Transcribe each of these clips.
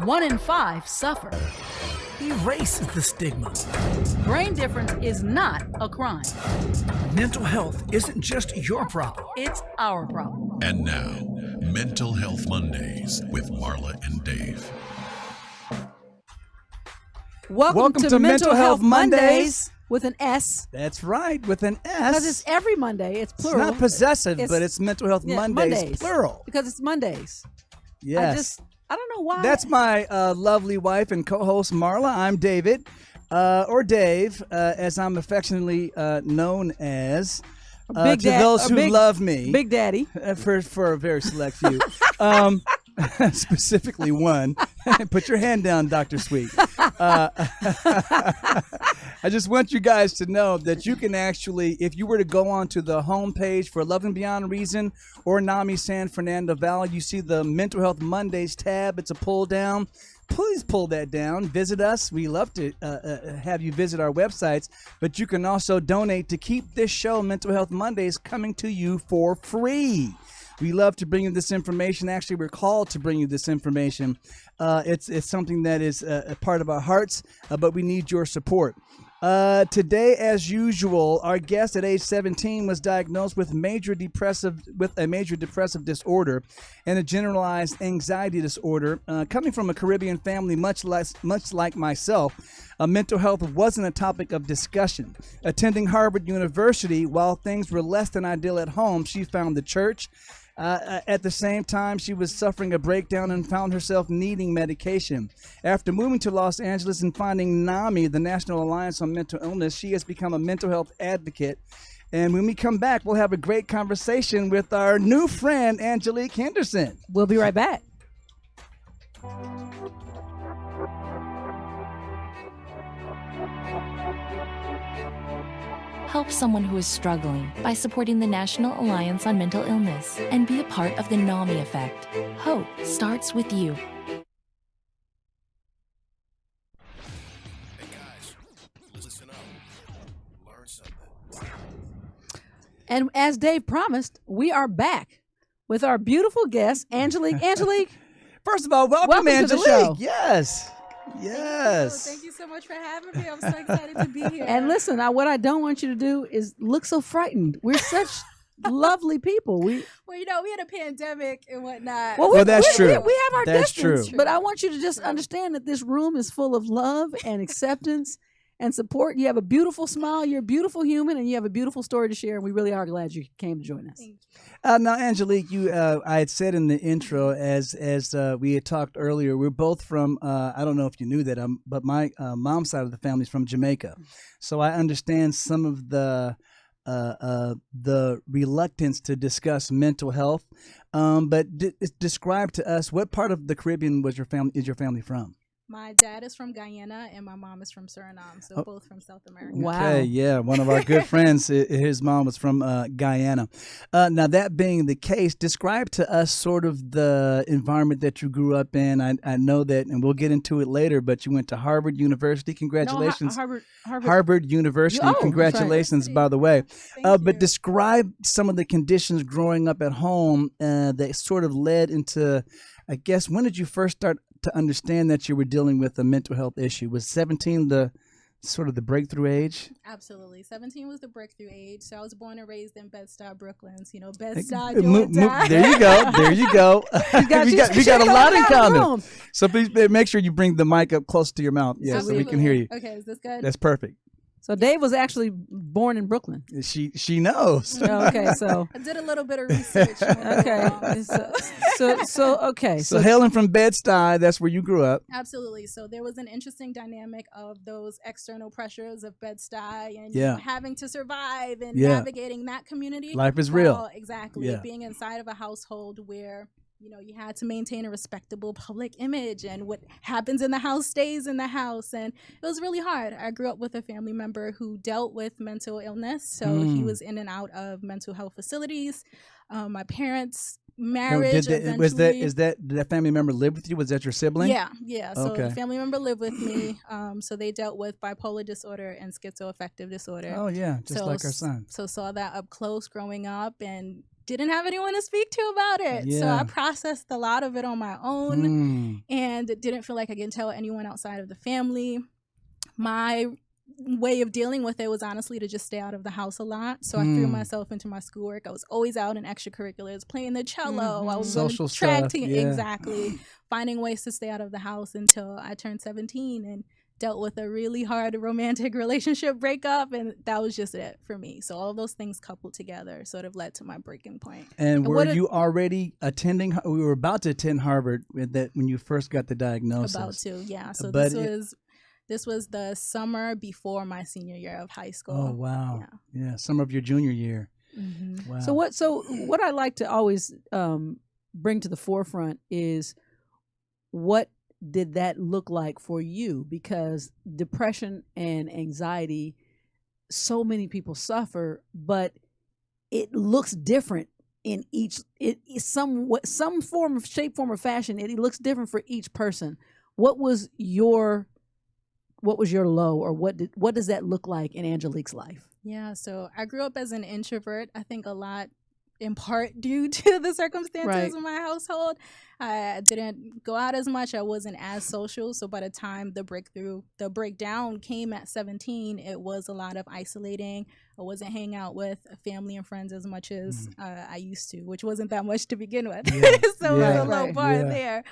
1 in 5 suffer. Erase the stigma. Brain difference is not a crime. Mental health isn't just your problem. It's our problem. And now, Mental Health Mondays with Marla and Dave. Welcome to Mental Health Mondays with an S. That's right, with an S. Because it's every Monday. It's plural. It's not possessive, but it's Mental Health Mondays, plural. Because it's Mondays. Yes. I don't know why. That's my lovely wife and co-host, Marla. I'm David, or Dave, as I'm affectionately known as. To those who love me. Big Daddy. For a very select few. Specifically one. Put your hand down, Dr. Sweet. I just want you guys to know that you can actually, if you were to go onto the homepage for Love and Beyond Reason or NAMI San Fernando Valley, you see the Mental Health Mondays tab. It's a pull down. Please pull that down. Visit us. We love to have you visit our websites, but you can also donate to keep this show, Mental Health Mondays, coming to you for free. We love to bring you this information. Actually, we're called to bring you this information. It's something that is a part of our hearts, but we need your support. Today, as usual, our guest at age 17 was diagnosed with a major depressive disorder and a generalized anxiety disorder. Coming from a Caribbean family, much like myself, mental health wasn't a topic of discussion. Attending Harvard University, while things were less than ideal at home, she found the church. At the same time, she was suffering a breakdown and found herself needing medication. After moving to Los Angeles and finding NAMI, the National Alliance on Mental Illness, she has become a mental health advocate. And when we come back, we'll have a great conversation with our new friend, Angelique Henderson. We'll be right back. Help someone who is struggling by supporting the National Alliance on Mental Illness and be a part of the NAMI effect. Hope starts with you. Hey guys, listen up. Learn something. And as Dave promised, we are back with our beautiful guest, Angelique. Angelique. First of all, welcome to the Angelique. show. Yes. Thank you so much for having me. I'm so excited to be here. And listen, what I don't want you to do is look so frightened. We're such lovely people. Well, we had a pandemic and whatnot. Well, that's true. We have our That's distance. true. But I want you to just understand that this room is full of love and acceptance and support. You have a beautiful smile. You're a beautiful human, and you have a beautiful story to share. And we really are glad you came to join us. Thank you. Now, Angelique, I had said in the intro, as we had talked earlier, we're both from, I don't know if you knew that, but my mom's side of the family is from Jamaica. So I understand some of the reluctance to discuss mental health. But describe to us, what part of the Caribbean is your family from? My dad is from Guyana and my mom is from Suriname, so both from South America. Wow. Okay, yeah, one of our good friends, his mom was from Guyana. Now, that being the case, describe to us sort of the environment that you grew up in. I know that, and we'll get into it later, but you went to Harvard University. Congratulations. No, Harvard University. Oh, Congratulations, right. by the way. Thank But you. describe some of the conditions growing up at home that sort of led into, I guess, when did you first start to understand that you were dealing with a mental health issue? Was 17 the sort of the breakthrough age? Absolutely. 17 was the breakthrough age. So I was born and raised in Bed-Stuy, Brooklyn. So, Bed-Stuy, There you go. There you go. we got a lot in common. Room. So please make sure you bring the mic up close to your mouth. Yeah, so we can hear you. Okay, is this good? That's perfect. So Dave was actually born in Brooklyn. She knows. Oh, okay, so I did a little bit of research. okay, So hailing from Bed-Stuy, that's where you grew up. Absolutely. So there was an interesting dynamic of those external pressures of Bed-Stuy and Yeah. having to survive and Yeah. navigating that community. Life is real. Well, exactly. Yeah. Being inside of a household where you had to maintain a respectable public image, and what happens in the house stays in the house. And it was really hard. I grew up with a family member who dealt with mental illness. So he was in and out of mental health facilities. My parents' marriage Did that family member live with you? Was that your sibling? Yeah. So Okay. the family member lived with me. So they dealt with bipolar disorder and schizoaffective disorder. Oh, yeah, just like our son. So saw that up close growing up and didn't have anyone to speak to about it. So I processed a lot of it on my own and didn't feel like I could tell anyone outside of the family. My way of dealing with it was honestly to just stay out of the house a lot. So I threw myself into my schoolwork. I was always out in extracurriculars, playing the cello. I was social on track stuff. team. Exactly. Finding ways to stay out of the house until I turned 17 and dealt with a really hard romantic relationship breakup, and that was just it for me. So all of those things coupled together sort of led to my breaking point. And were you already attending? We were about to attend Harvard when you first got the diagnosis. About to, yeah. So But this was the summer before my senior year of high school. Oh wow! Yeah, summer of your junior year. Wow. So what I like to always bring to the forefront is what did that look like for you? Because depression and anxiety, so many people suffer, but it looks different in each. Some form of shape, form, or fashion. It looks different for each person. What was your low, or what does that look like in Angelique's life? Yeah, so I grew up as an introvert. I think a lot in part due to the circumstances in my household. I didn't go out as much. I wasn't as social. So by the time the breakdown came at 17, it was a lot of isolating. I wasn't hanging out with family and friends as much as I used to, which wasn't that much to begin with. So it was a low bar there.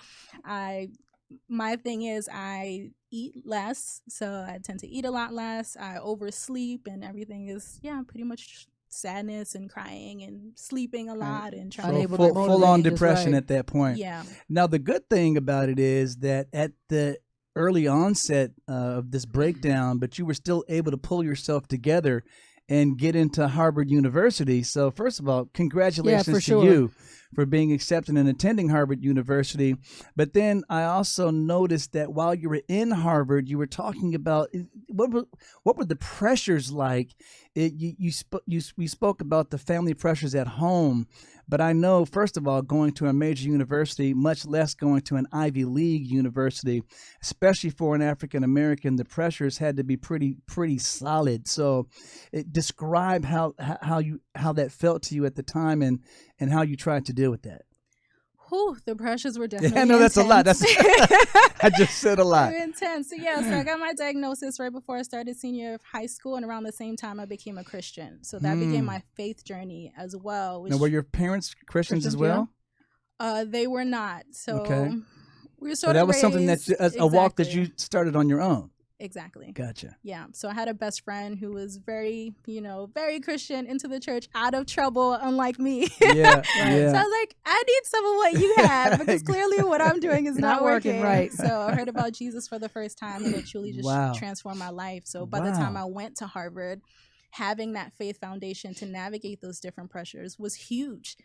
My thing is I eat less, so I tend to eat a lot less. I oversleep, and everything is pretty much sadness and crying and sleeping a lot and trying to full on depression at that point. Yeah. Now the good thing about it is that at the early onset of this breakdown, but you were still able to pull yourself together and get into Harvard University. So first of all, congratulations to you for being accepted and attending Harvard University. But then I also noticed that while you were in Harvard, you were talking about what were the pressures like? We spoke about the family pressures at home, but I know, first of all, going to a major university, much less going to an Ivy League university, especially for an African American, the pressures had to be pretty solid. So, describe how that felt to you at the time and how you tried to deal with that. Whew, the pressures were definitely that's intense. a lot. I just said a lot. They were intense. So I got my diagnosis right before I started senior year of high school, and around the same time I became a Christian. So that began my faith journey as well. Now, were your parents Christians as well? They were not. So we were So that was something that a walk that you started on your own. Exactly. Gotcha. Yeah. So I had a best friend who was very, very Christian, into the church, out of trouble, unlike me. Yeah. So I was like, I need some of what you have, because clearly what I'm doing is not working. Right. So I heard about Jesus for the first time, and it truly just transformed my life. So by the time I went to Harvard, having that faith foundation to navigate those different pressures was huge.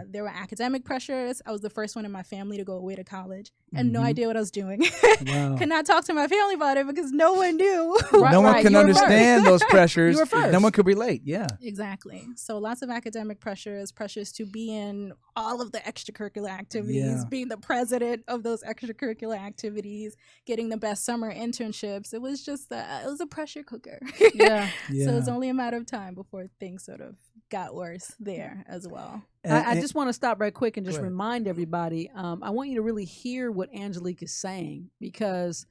There were academic pressures. I was the first one in my family to go away to college. I had no idea what I was doing. Could not talk to my family about it because no one knew. No one can understand those pressures. You were first. No one could relate. Yeah. Exactly. So lots of academic pressures to be in all of the extracurricular activities, being the president of those extracurricular activities, getting the best summer internships. It was just it was a pressure cooker. So it was only a matter of time before things sort of got worse there as well. I just want to stop right quick and just remind everybody, I want you to really hear what Angelique is saying, because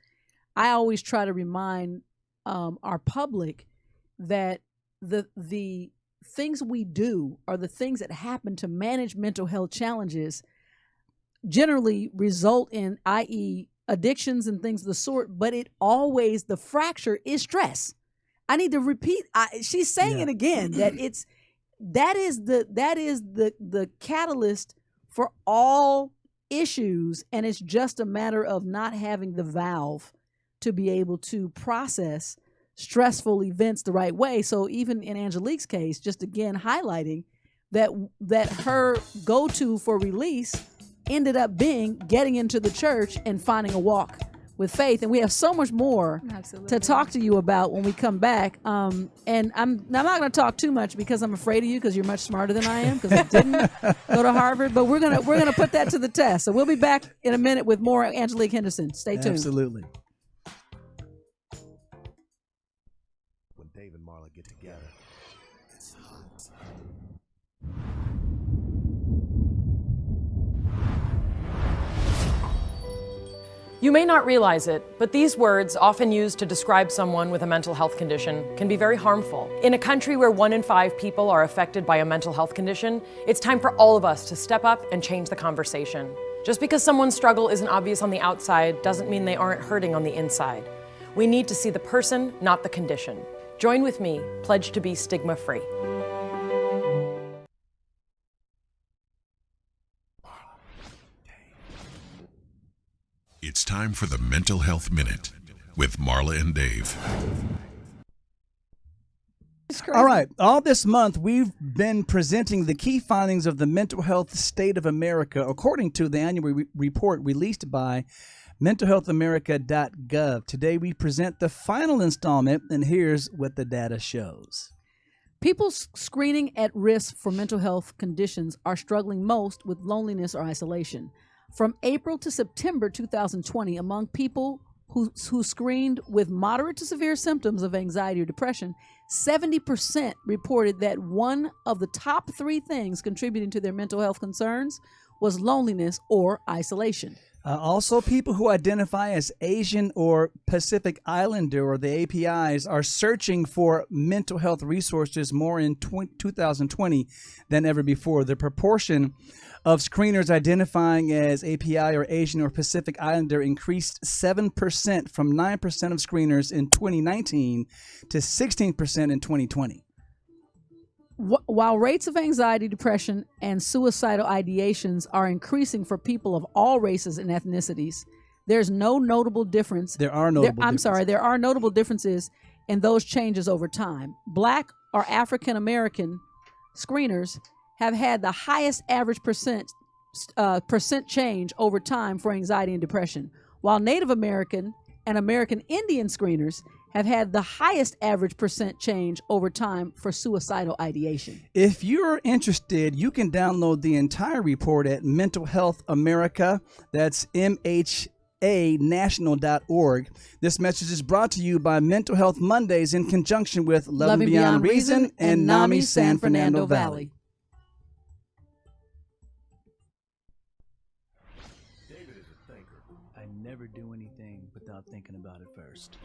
I always try to remind our public that the things we do or the things that happen to manage mental health challenges generally result in, i.e., addictions and things of the sort, but the fracture is stress. I need to repeat. She's saying it again, that that is the catalyst for all issues, and it's just a matter of not having the valve to be able to process stressful events the right way. So even in Angelique's case, just again highlighting that her go-to for release ended up being getting into the church and finding a walk with faith. And we have so much more to talk to you about when we come back. And I'm not going to talk too much because I'm afraid of you, because you're much smarter than I am, because I didn't go to Harvard. But we're gonna put that to the test. So we'll be back in a minute with more Angelique Henderson. Stay tuned. Absolutely. When Dave and Marla get together, it's hot. You may not realize it, but these words, often used to describe someone with a mental health condition, can be very harmful. In a country where 1 in 5 people are affected by a mental health condition, it's time for all of us to step up and change the conversation. Just because someone's struggle isn't obvious on the outside doesn't mean they aren't hurting on the inside. We need to see the person, not the condition. Join with me, pledge to be stigma-free. It's time for the Mental Health Minute with Marla and Dave. All right. All this month, we've been presenting the key findings of the mental health state of America, according to the annual report released by mentalhealthamerica.gov. Today, we present the final installment, and here's what the data shows. People screening at risk for mental health conditions are struggling most with loneliness or isolation. From April to September 2020, among people who screened with moderate to severe symptoms of anxiety or depression, 70% reported that one of the top 3 things contributing to their mental health concerns was loneliness or isolation. Also, people who identify as Asian or Pacific Islander, or the APIs, are searching for mental health resources more in 2020 than ever before. The proportion of screeners identifying as API or Asian or Pacific Islander increased 7% from 9% of screeners in 2019 to 16% in 2020. While rates of anxiety, depression, and suicidal ideations are increasing for people of all races and ethnicities, there's no notable difference. There are notable differences in those changes over time. Black or African American screeners have had the highest average percent change over time for anxiety and depression, while Native American and American Indian screeners have had the highest average percent change over time for suicidal ideation. If you're interested, you can download the entire report at Mental Health America. That's MHAnational.org. This message is brought to you by Mental Health Mondays in conjunction with Loving Beyond Reason and NAMI San Fernando Valley. David is a thinker. I never do anything without thinking about it first.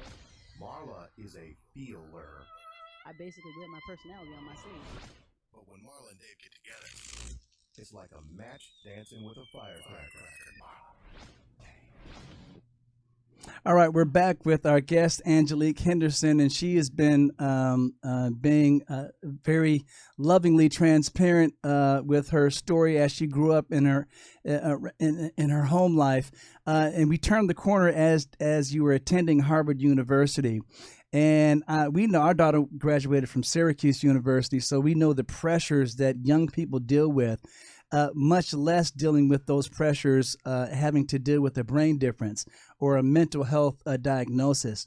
Marla is a feeler. I basically wear my personality on my sleeve. But when Marla and Dave get together, It's like a match dancing with a firecracker. All right, we're back with our guest, Angelique Henderson, and she has been being very lovingly transparent with her story as she grew up in her in her home life. And we turned the corner as you were attending Harvard University. And we know our daughter graduated from Syracuse University, so we know the pressures that young people deal with, much less dealing with those pressures having to deal with a brain difference or a mental health diagnosis.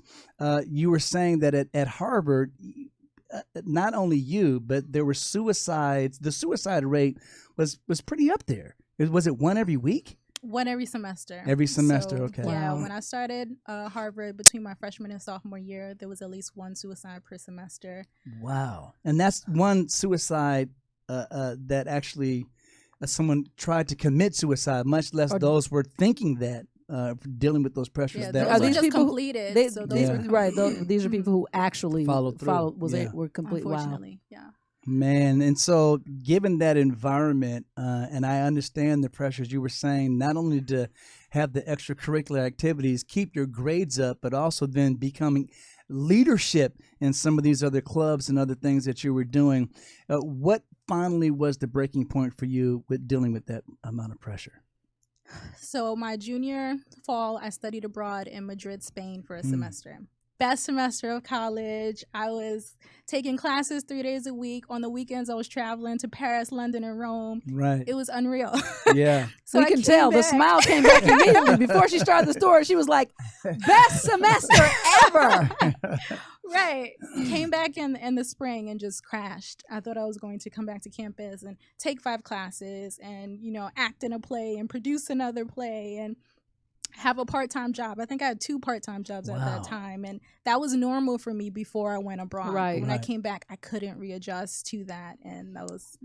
You were saying that at Harvard, not only you, but there were suicides. The suicide rate was pretty up there. Was it one every week? One every semester. Every semester, So, okay. Yeah, when I started Harvard, between my freshman and sophomore year, there was at least one suicide per semester. Wow. And that's one suicide that actually someone tried to commit suicide, much less those were thinking that, dealing with those pressures. Yeah, that those these were just people completed. So those Yeah. were right. These are people who actually Followed through. Yeah. were complete. Wow. unfortunately, yeah. Man, and so given that environment, and I understand the pressures you were saying, not only to have the extracurricular activities, keep your grades up, but also then becoming leadership in some of these other clubs and other things that you were doing. What finally was the breaking point for you with dealing with that amount of pressure? So my junior fall, I studied abroad in Madrid, Spain for a semester. Best semester of college. I was taking classes 3 days a week. On the weekends, I was traveling to Paris, London, and Rome. Right. It was unreal. Yeah. So we I can came tell the back. smile came back immediately. Before she started the story, she was like, best semester ever. Right. Came back in the spring and just crashed. I thought I was going to come back to campus and take 5 classes and, act in a play and produce another play and have a part-time job. I think I had 2 part-time jobs at that time, and that was normal for me before I went abroad. Right. When I came back, I couldn't readjust to that, and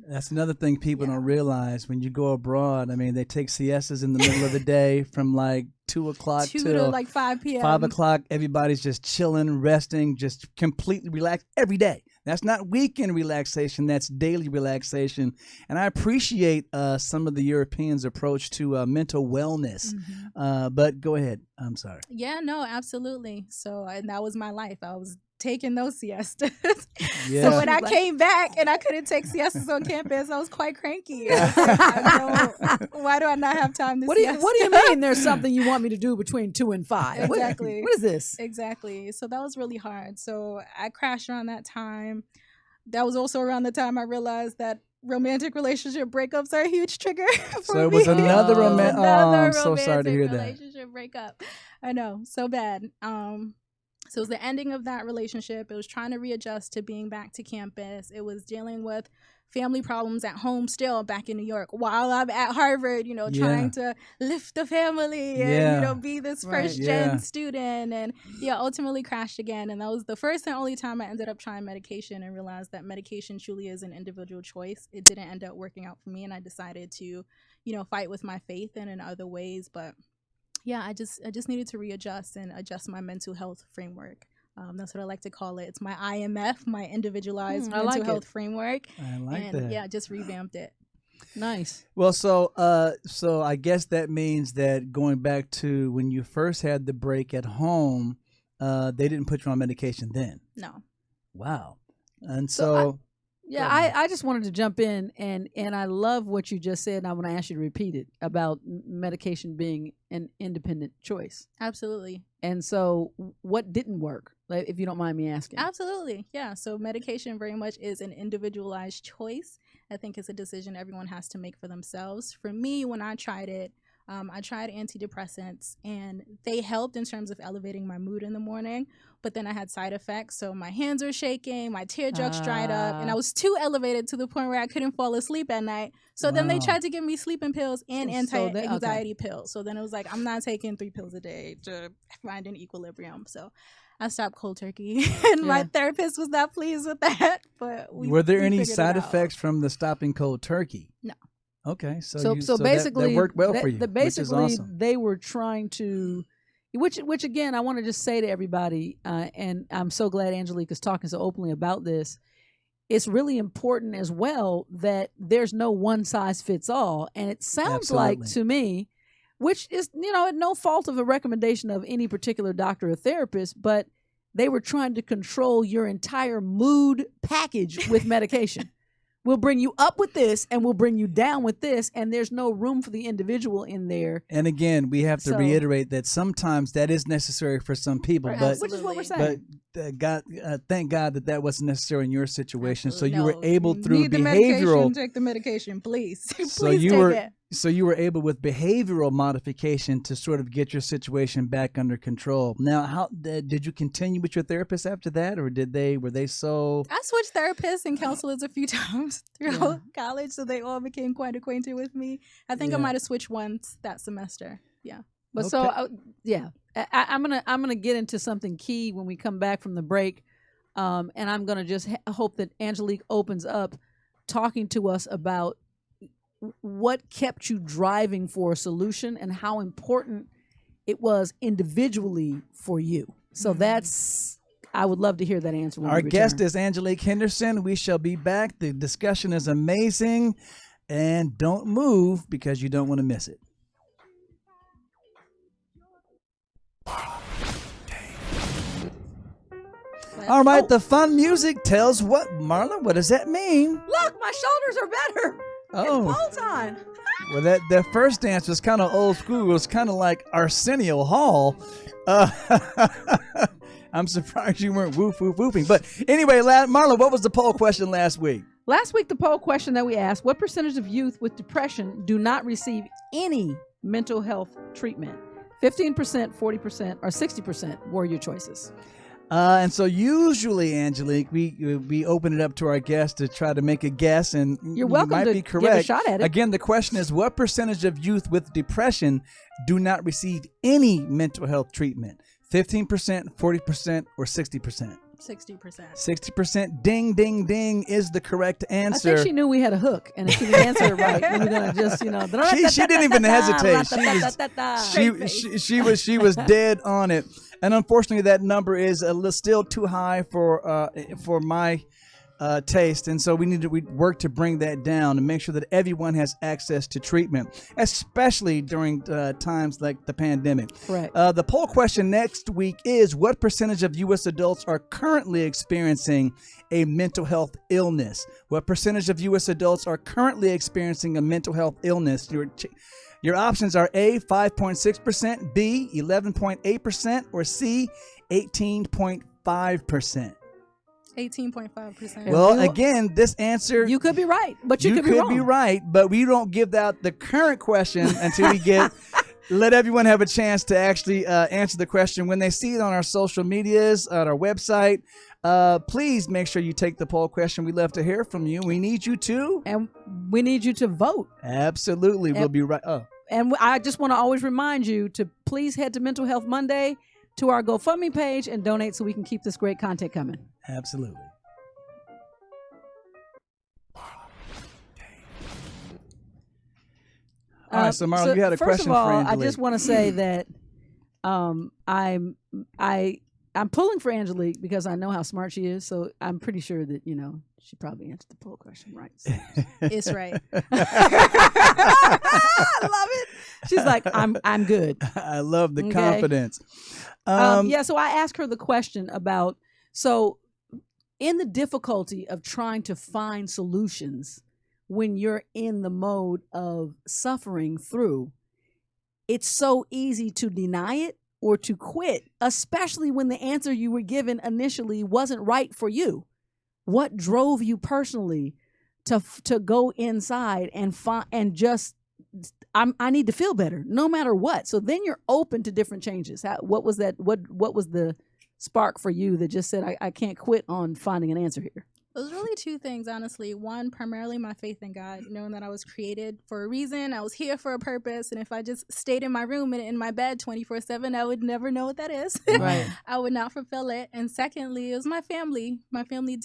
That's another thing people don't realize when you go abroad. I mean, they take siestas in the middle of the day from like 2 o'clock 2 till to like 5 p.m. 5 o'clock. Everybody's just chilling, resting, just completely relaxed every day. That's not weekend relaxation. That's daily relaxation. And I appreciate some of the Europeans' approach to mental wellness. But go ahead. I'm sorry. Yeah, no, absolutely. So, and that was my life. I was taking those siestas. Yeah. So when I came back and I couldn't take siestas on campus, I was quite cranky. I was like, why do I not have time to What do you mean there's something you want me to do between 2 and 5? Exactly. What is this? Exactly. So that was really hard. So I crashed around that time. That was also around the time I realized that romantic relationship breakups are a huge trigger for So it me. was another romantic. Oh, I'm so romantic sorry to hear that. relationship breakup. I know, so bad. So it was the ending of that relationship. It was trying to readjust to being back to campus. It was dealing with family problems at home still back in New York while I'm at Harvard, trying to lift the family and, be this first gen student, and ultimately crashed again. And that was the first and only time I ended up trying medication and realized that medication truly is an individual choice. It didn't end up working out for me, and I decided to, fight with my faith and in other ways. But yeah, I just needed to readjust and adjust my mental health framework. That's what I like to call it. It's my IMF, my individualized mental health framework. I like that. And yeah, just revamped it. Nice. Well, so I guess that means that going back to when you first had the break at home, they didn't put you on medication then. No. Wow. And I just wanted to jump in, and I love what you just said, and I want to ask you to repeat it about medication being an independent choice. Absolutely. And so what didn't work, if you don't mind me asking? Absolutely. Yeah. So medication very much is an individualized choice. I think it's a decision everyone has to make for themselves. For me, when I tried it, I tried antidepressants, and they helped in terms of elevating my mood in the morning, but then I had side effects. So my hands were shaking, my tear ducts dried up, and I was too elevated to the point where I couldn't fall asleep at night. So then they tried to give me sleeping pills and anti-anxiety pills. So then it was like, I'm not taking 3 pills a day to find an equilibrium. So I stopped cold turkey, and my therapist was not pleased with that. But were there any side effects from the stopping cold turkey? No. Okay, so basically that worked well for you. Basically, which is awesome. They were trying to, which again, I want to just say to everybody, and I'm so glad Angelique is talking so openly about this. It's really important as well that there's no one size fits all, and it sounds like to me, which is no fault of a recommendation of any particular doctor or therapist, but they were trying to control your entire mood package with medication. We'll bring you up with this, and we'll bring you down with this, and there's no room for the individual in there. And again, we have to reiterate that sometimes that is necessary for some people, but which is what we're saying. But thank God that wasn't necessary in your situation. Absolutely. So you were able through Need the behavioral. medication, take the medication, please. So you were able with behavioral modification to sort of get your situation back under control. Now, how did you continue with your therapist after that, or were they so? I switched therapists and counselors a few times throughout college, so they all became quite acquainted with me. I think I might have switched once that semester. Yeah. But I'm gonna get into something key when we come back from the break, and I'm gonna just hope that Angelique opens up, talking to us about what kept you driving for a solution and how important it was individually for you. So I would love to hear that answer. When Our we return. guest is Angelique Henderson. We shall be back. The discussion is amazing, and don't move because you don't want to miss it. All right, the fun music tells what, Marla? What does that mean? Look, my shoulders are better. Oh. It's bow time. Well, that first dance was kind of old school. It was kind of like Arsenio Hall. I'm surprised you weren't whooping. But anyway, Marla, what was the poll question last week? Last week, the poll question that we asked, what percentage of youth with depression do not receive any mental health treatment? 15%, 40%, or 60% were your choices. And so usually, Angelique, we open it up to our guests to try to make a guess, and you're welcome might to be correct. give a shot at it. Again, the question is, what percentage of youth with depression do not receive any mental health treatment? 15%, 40%, or 60%? 60%. 60%. Ding, ding, ding is the correct answer. I think she knew we had a hook, and if she didn't answer it right, we were gonna just, she didn't even hesitate. She was dead on it. And unfortunately, that number is still too high for my taste, and so we work to bring that down and make sure that everyone has access to treatment, especially during times like the pandemic. Right. The poll question next week is: what percentage of U.S. adults are currently experiencing a mental health illness? What percentage of U.S. adults are currently experiencing a mental health illness? Your options are A, 5.6%, B, 11.8%, or C, 18.5%. 18.5%. Well, again, this answer... You could be right, but you could be right, but we don't give out the current question until we let everyone have a chance to actually answer the question. When they see it on our social medias, on our website, please make sure you take the poll question. We love to hear from you. We need you to... And we need you to vote. Absolutely. We'll be right... Oh. And I just want to always remind you to please head to Mental Health Monday to our GoFundMe page and donate so we can keep this great content coming. Absolutely. All right, so Marla, you had a question for Angelique. First of all, I just want to say that I'm pulling for Angelique because I know how smart she is. So I'm pretty sure that she probably answered the poll question right. So. It's right. I love it. She's like, I'm good. I love the confidence. So I asked her the question about in the difficulty of trying to find solutions when you're in the mode of suffering through, it's so easy to deny it or to quit, especially when the answer you were given initially wasn't right for you. What drove you personally to go inside and I need to feel better no matter what. So then you're open to different changes. What was that? What was the spark for you that just said, I can't quit on finding an answer here? It was really two things, honestly. One, primarily my faith in God, knowing that I was created for a reason. I was here for a purpose. And if I just stayed in my room and in my bed 24/7, I would never know what that is. Right. I would not fulfill it. And secondly, it was my family. My family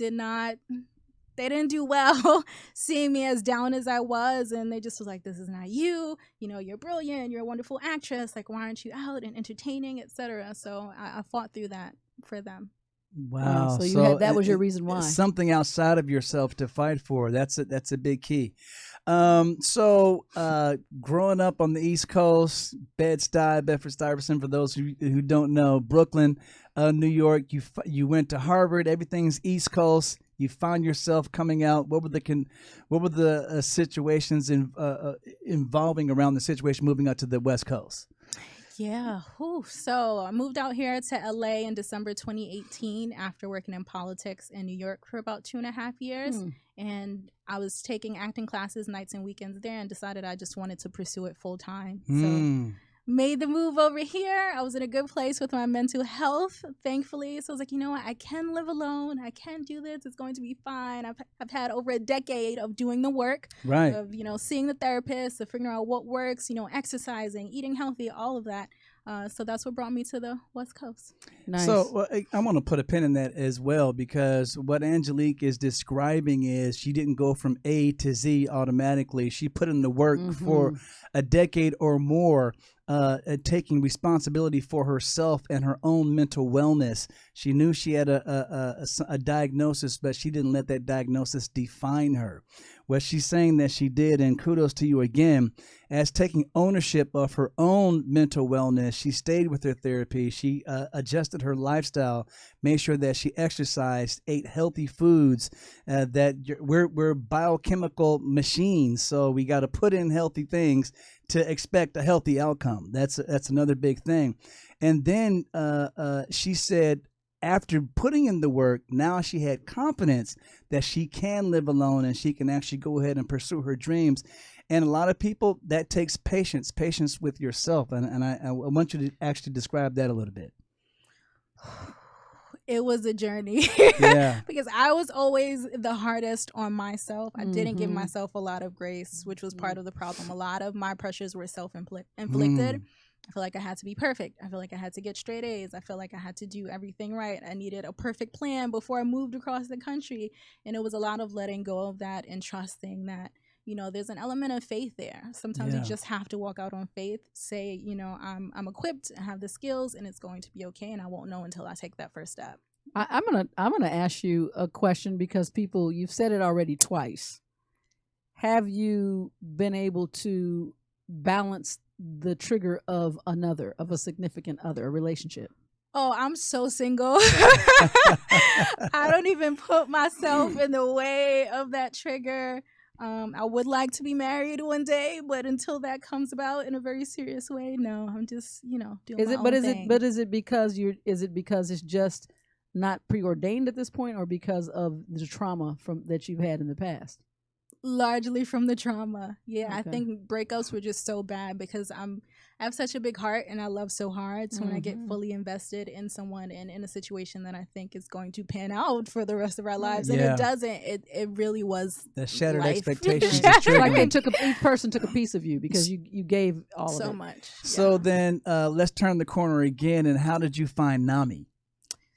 they didn't do well seeing me as down as I was. And they just was like, this is not you. You're brilliant. You're a wonderful actress. Like, why aren't you out and entertaining, etc.? So I fought through that for them. Wow. So that was your reason why. Something outside of yourself to fight for. That's a big key. Growing up on the East Coast, Bed-Stuy, Bedford-Stuyvesant, for those who don't know, Brooklyn, New York, you went to Harvard, everything's East Coast. You found yourself coming out. What were the situations involving around the situation moving out to the West Coast? Yeah. So I moved out here to LA in December 2018 after working in politics in New York for about 2.5 years. And I was taking acting classes nights and weekends there and decided I just wanted to pursue it full time. So made the move over here. I was in a good place with my mental health, thankfully. So I was like, you know what? I can live alone. I can do this. It's going to be fine. I've had over a decade of doing the work, right? Of seeing the therapist, of figuring out what works, exercising, eating healthy, all of that. So that's what brought me to the West Coast. Nice. So I want to put a pin in that as well, because what Angelique is describing is she didn't go from A to Z automatically. She put in the work for a decade or more, taking responsibility for herself and her own mental wellness. She knew she had a diagnosis, but she didn't let that diagnosis define her. What she's saying that she did, and kudos to you again, as taking ownership of her own mental wellness, she stayed with her therapy. She adjusted her lifestyle, made sure that she exercised, ate healthy foods. We're biochemical machines, so we got to put in healthy things to expect a healthy outcome. That's another big thing. And then she said, after putting in the work, now she had confidence that she can live alone and she can actually go ahead and pursue her dreams. And a lot of people, that takes patience with yourself. And I want you to actually describe that a little bit. It was a journey. Yeah. Because I was always the hardest on myself. I didn't give myself a lot of grace, which was part of the problem. A lot of my pressures were self-inflicted. I feel like I had to be perfect. I feel like I had to get straight A's. I feel like I had to do everything right. I needed a perfect plan before I moved across the country. And it was a lot of letting go of that and trusting that, you know, there's an element of faith there. Sometimes you just have to walk out on faith, say, you know, I'm equipped, I have the skills, and it's going to be okay. And I won't know until I take that first step. I'm gonna ask you a question because you've said it already twice. Have you been able to balance the trigger of a significant other, a relationship? Oh, I'm so single. I don't even put myself in the way of that trigger. I would like to be married one day, but until that comes about in a very serious way, no, I'm just, you know, doing my own thing. Is it because it's just not preordained at this point, or because of the trauma that you've had in the past? Largely from the trauma. Yeah, Okay. I think breakups were just so bad because I have such a big heart and I love so hard. So when I get fully invested in someone and in a situation that I think is going to pan out for the rest of our lives, and it doesn't, it really was The shattered life. expectations. is Like triggering. each person took a piece of you because you gave all so of it. much. So Yeah. then let's turn the corner again. And how did you find NAMI?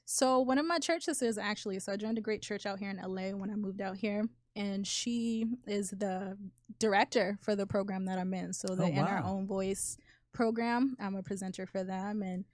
So one of my church sisters, actually, so I joined a great church out here in LA when I moved out here, and she is the director for the program that I'm in. So the In Our Own Voice program, I'm a presenter for them. And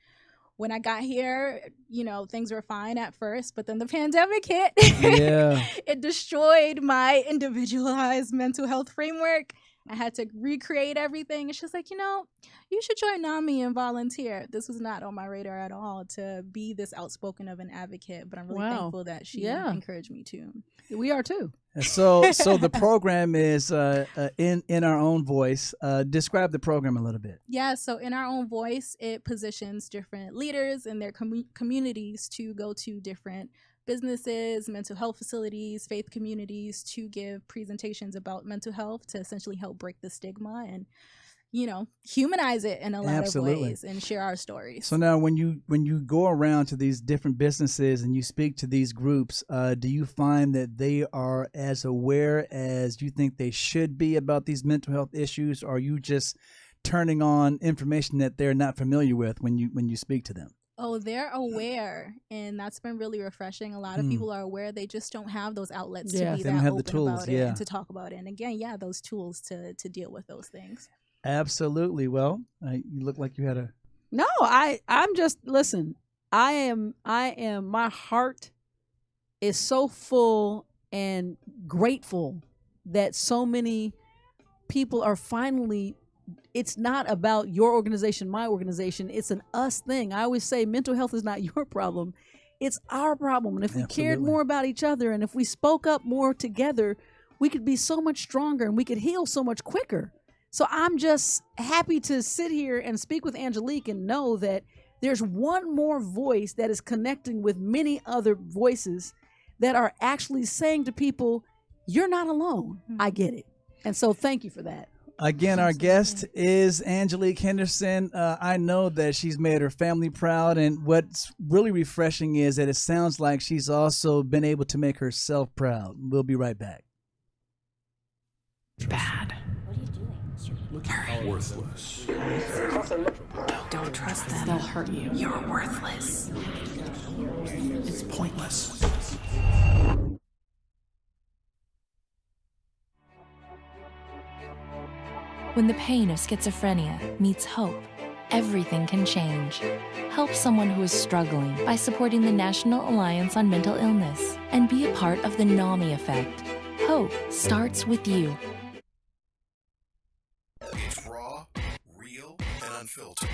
when I got here, you know, things were fine at first, but then the pandemic hit. Yeah. It destroyed my individualized mental health framework. I had to recreate everything. And she's like, you know, you should join NAMI and volunteer. This was not on my radar at all to be this outspoken of an advocate, but I'm really thankful that she encouraged me to. We are too. So the program is in Our Own Voice. Describe the program a little bit. Yeah, so In Our Own Voice, it positions different leaders in their communities to go to different businesses, mental health facilities, faith communities to give presentations about mental health to essentially help break the stigma and, you know, humanize it in a lot of ways and share our stories. So now when you go around to these different businesses and you speak to these groups, do you find that they are as aware as you think they should be about these mental health issues, or are you just turning on information that they're not familiar with when you speak to them? Oh, they're aware, and that's been really refreshing. A lot of people are aware. They just don't have those outlets to be that open about it and to talk about it. And again, those tools to deal with those things. Absolutely. Well, you look like you had a... No, I'm just, listen, I am, my heart is so full and grateful that so many people are finally, it's not about your organization, my organization. It's an us thing. I always say mental health is not your problem. It's our problem. And if we cared more about each other and if we spoke up more together, we could be so much stronger and we could heal so much quicker. So I'm just happy to sit here and speak with Angelique and know that there's one more voice that is connecting with many other voices that are actually saying to people, you're not alone. I get it. And so thank you for that. Again, our guest is Angelique Henderson. I know that she's made her family proud, and what's really refreshing is that it sounds like she's also been able to make herself proud. We'll be right back. Bad. Worthless. Don't trust them. They'll hurt you. You're worthless. It's pointless. When the pain of schizophrenia meets hope, everything can change. Help someone who is struggling by supporting the National Alliance on Mental Illness and be a part of the NAMI effect. Hope starts with you. It's raw, real, and unfiltered.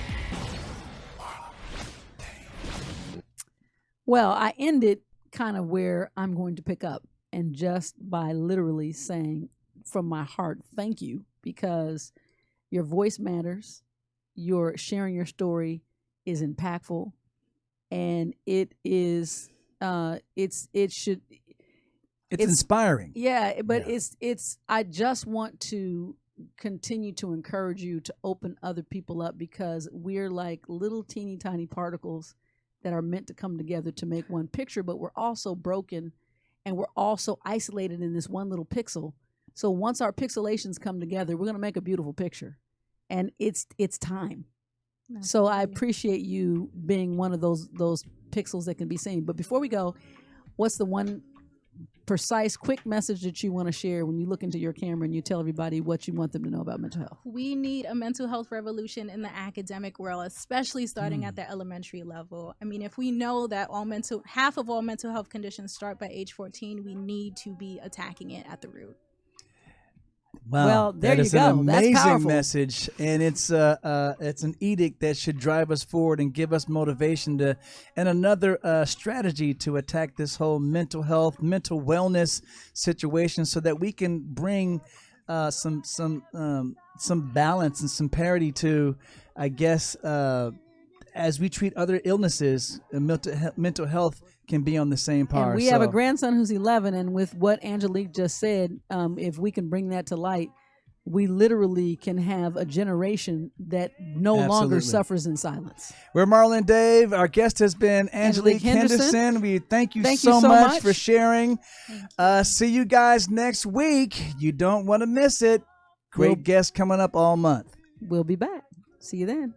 Well, I ended kind of where I'm going to pick up, and just by literally saying from my heart, thank you, because your voice matters. Your sharing your story is impactful, and it is it's inspiring. Yeah, but it's I just want to continue to encourage you to open other people up, because we're like little teeny tiny particles that are meant to come together to make one picture, but we're also broken and we're also isolated in this one little pixel. So once our pixelations come together, we're going to make a beautiful picture, and it's time. So I appreciate you being one of those pixels that can be seen. But before we go, what's the one precise, quick message that you want to share when you look into your camera and you tell everybody what you want them to know about mental health? We need a mental health revolution in the academic world, especially starting at the elementary level. I mean, if we know that half of all mental health conditions start by age 14, we need to be attacking it at the root. Wow, well, there that you is go. an amazing That's powerful. message, and it's an edict that should drive us forward and give us motivation to, and another strategy to attack this whole mental health, mental wellness situation, so that we can bring some balance and some parity to, I guess, as we treat other illnesses, mental health can be on the same par. And we have a grandson who's 11, and with what Angelique just said, if we can bring that to light, we literally can have a generation that no longer suffers in silence. We're Marla and Dave. Our guest has been Angelique Henderson. We thank you so much for sharing. See you guys next week. You don't want to miss it. Great guests coming up all month. We'll be back. See you then.